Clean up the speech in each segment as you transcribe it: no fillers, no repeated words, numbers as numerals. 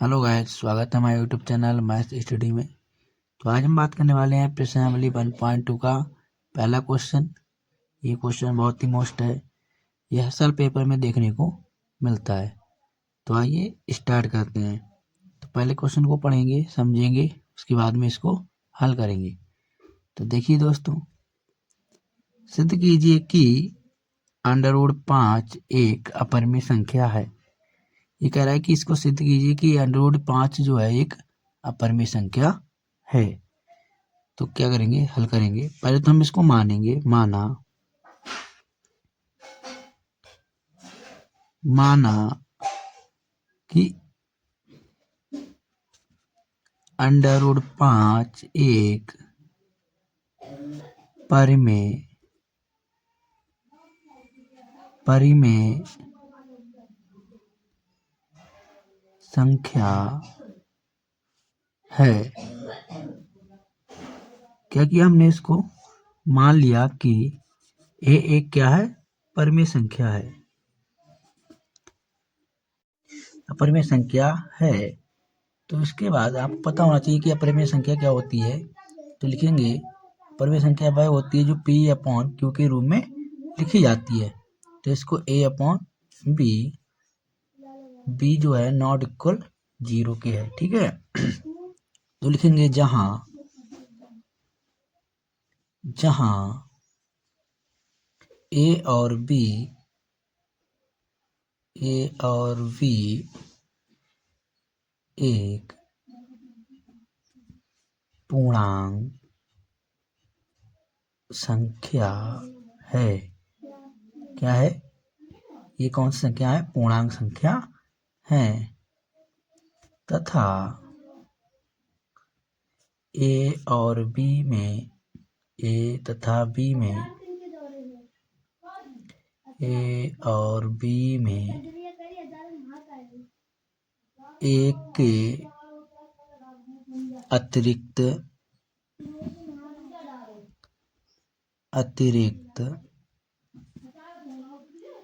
Hello guys, स्वागत है हमारे यूट्यूब चैनल मैथ स्टडी में। तो आज हम बात करने वाले हैं प्रश्नावली 1.2 का पहला क्वेश्चन। ये क्वेश्चन बहुत ही मोस्ट है, यह हर पेपर में देखने को मिलता है। तो आइए स्टार्ट करते हैं। तो पहले क्वेश्चन को पढ़ेंगे, समझेंगे, उसके बाद में इसको हल करेंगे। तो देखिए दोस्तों, सिद्ध कीजिए कि √5 एक अपरिमेय संख्या है। ये कह रहा है कि इसको सिद्ध कीजिए कि √5 जो है एक अपरिमेय संख्या है। तो क्या करेंगे, हल करेंगे। पहले तो हम इसको मानेंगे, माना कि √5 एक परिमेय संख्या है। क्या किया हमने, इसको मान लिया कि ए एक क्या है, परिमेय संख्या है, अपरिमेय संख्या है। तो इसके बाद आपको पता होना चाहिए कि अपरिमेय संख्या क्या होती है। तो लिखेंगे अपरिमेय संख्या वह होती है जो P/Q के रूप में लिखी जाती है। तो इसको A/B, B जो है नॉट इक्वल 0 के है, ठीक है। तो लिखेंगे जहां A और B एक पूर्णांक संख्या है। क्या है ये, कौन सी संख्या है, पूर्णांक संख्या है। तथा A और B में एक के अतिरिक्त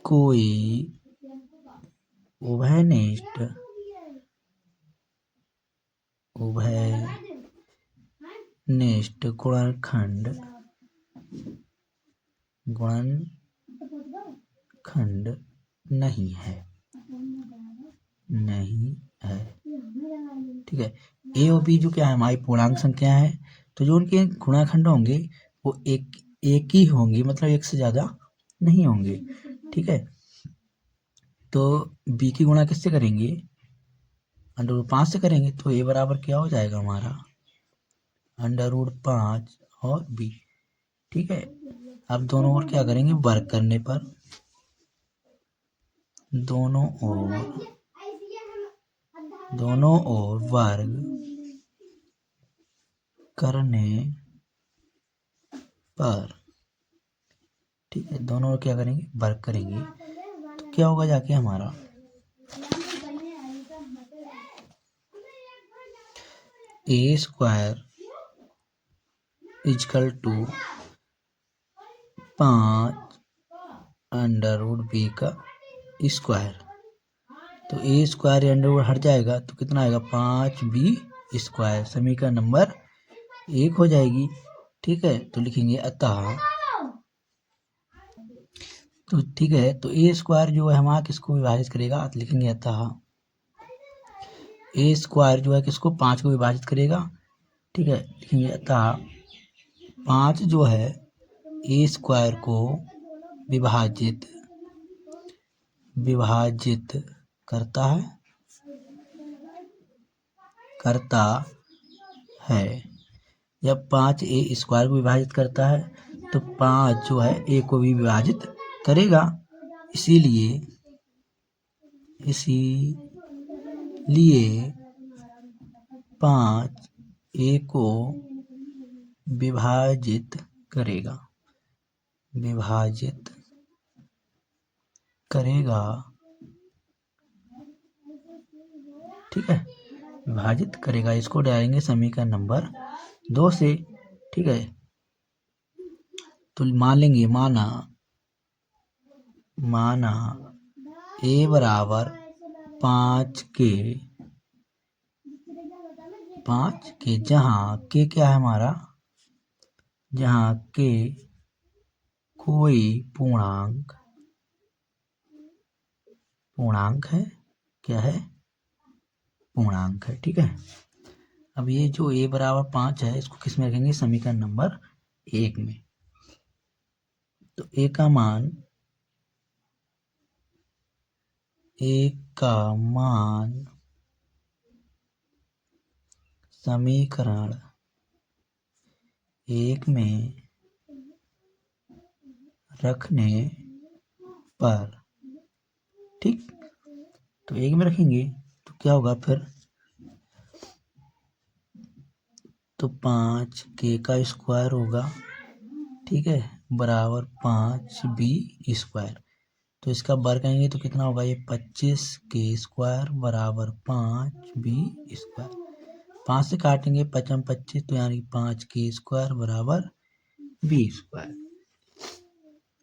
कोई उभयनिष्ठ गुणनखंड नहीं है, ठीक है। ए और बी जो क्या है, हमारी पूर्णांक संख्या है। तो जो उनके गुणाखंड होंगे वो एक ही होंगे, मतलब एक से ज्यादा नहीं होंगे, ठीक है। तो बी की गुणा किससे करेंगे, √5 से करेंगे। तो ए बराबर क्या हो जाएगा हमारा, √5 और बी, ठीक है। अब दोनों ओर क्या करेंगे, वर्ग करने पर दोनों ओर वर्ग करने पर, ठीक है, दोनों ओर क्या करेंगे, वर्ग करेंगे। तो क्या होगा जाके हमारा, A² इजकल टू 5 √b का स्क्वायर। तो A² अंडर हट जाएगा तो कितना आएगा, 5b²। समीकरण नंबर 1 हो जाएगी, ठीक है। तो लिखेंगे अतः, तो ठीक है, तो A² जो है हमारा किसको विभाजित करेगा, तो लिखेंगे अतः A² जो है किसको, 5 को विभाजित करेगा, ठीक है। लिखेंगे अतः 5 जो है A² को विभाजित करता है। जब 5 A² को विभाजित करता है तो 5 जो है A को भी विभाजित करेगा। इसीलिए 5 A को विभाजित करेगा, ठीक है, विभाजित करेगा। इसको डालेंगे समीकरण नंबर 2 से, ठीक है। तो मान लेंगे, माना A बराबर 5 के 5 के, जहाँ के क्या है हमारा, जहाँ के कोई पूर्णांक है, क्या है, पूर्णांक है। ठीक है, अब ये जो a बराबर 5 है इसको किस में रखेंगे, समीकरण नंबर 1 में। तो a का मान समीकरण 1 में रखने पर, ठीक, तो 1 में रखेंगे तो क्या होगा फिर, तो 5 के का स्क्वायर होगा, ठीक है, बराबर 5b²। तो इसका वर्ग करेंगे तो कितना होगा, ये 25 के स्क्वायर बराबर 5b²। 5 से काटेंगे 5 25, तो यानी 5 के स्क्वायर बराबर b²।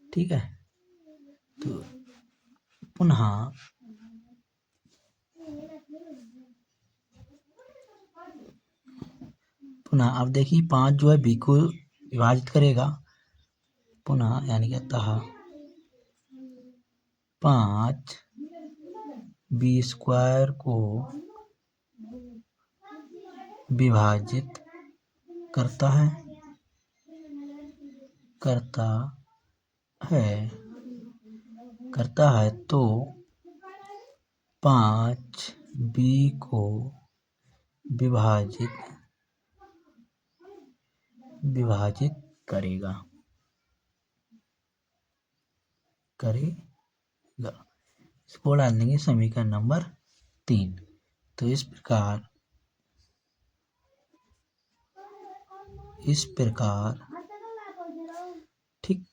ठीक है, तो पुनः अब देखिए 5 जो है b को विभाजित करेगा, पुनः यानी कि अतः 5 b² को विभाजित करता है तो 5b को विभाजित करेगा। इसको डाल देंगे समीकरण नंबर 3। तो इस प्रकार ठीक।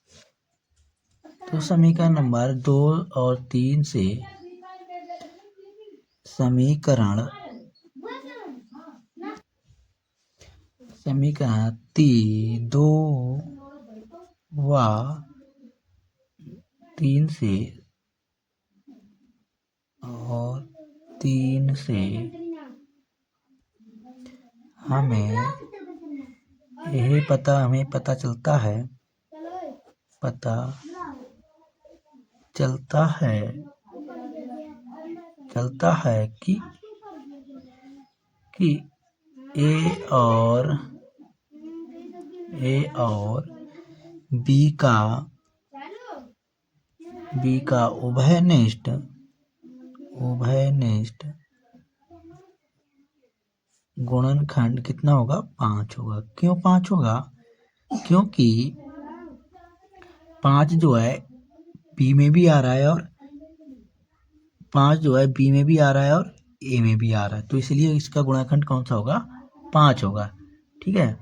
तो समीकरण नंबर 2 और 3 से समीकरण 2 व 3 से हमें पता चलता है कि a और b का उभयनिष्ठ गुणनखंड कितना होगा, 5 होगा। क्यों 5 होगा, क्योंकि 5 जो है b में भी आ रहा है और 5 जो है b में भी आ रहा है और a में भी आ रहा है, तो इसलिए इसका गुणनखंड कौन सा होगा, 5 होगा। ठीक है,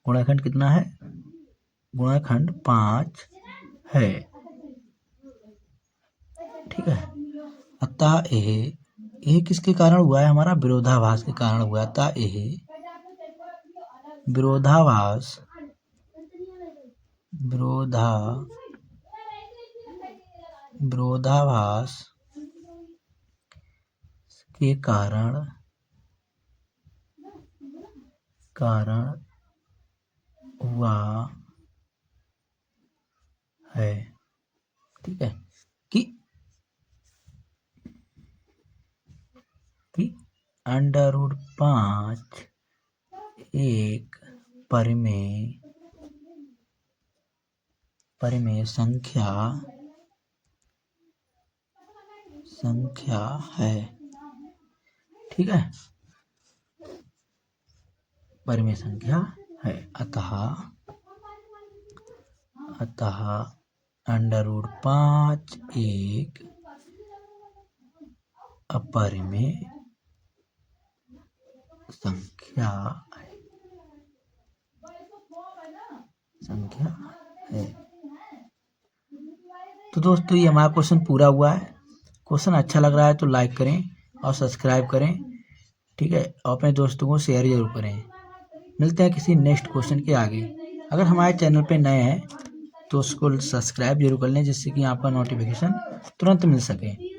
गुणनखंड कितना है, गुणनखंड 5 है। ठीक है, अतः यह किसके कारण हुआ है, हमारा विरोधाभास के कारण हुआ है। अतः यह विरोधाभास के कारण हुआ है। ठीक है, कि √5 एक परिमेय संख्या है। ठीक है, परिमेय संख्या है। अतः √5 एक अपरिमेय संख्या है। तो दोस्तों ये हमारा क्वेश्चन पूरा हुआ है। क्वेश्चन अच्छा लग रहा है तो लाइक करें और सब्सक्राइब करें। ठीक है, और अपने दोस्तों को शेयर जरूर करें। मिलते हैं किसी नेक्स्ट क्वेश्चन के आगे। अगर हमारे चैनल पे नए हैं तो उसको सब्सक्राइब जरूर कर लें, जिससे कि आपका नोटिफिकेशन तुरंत मिल सके।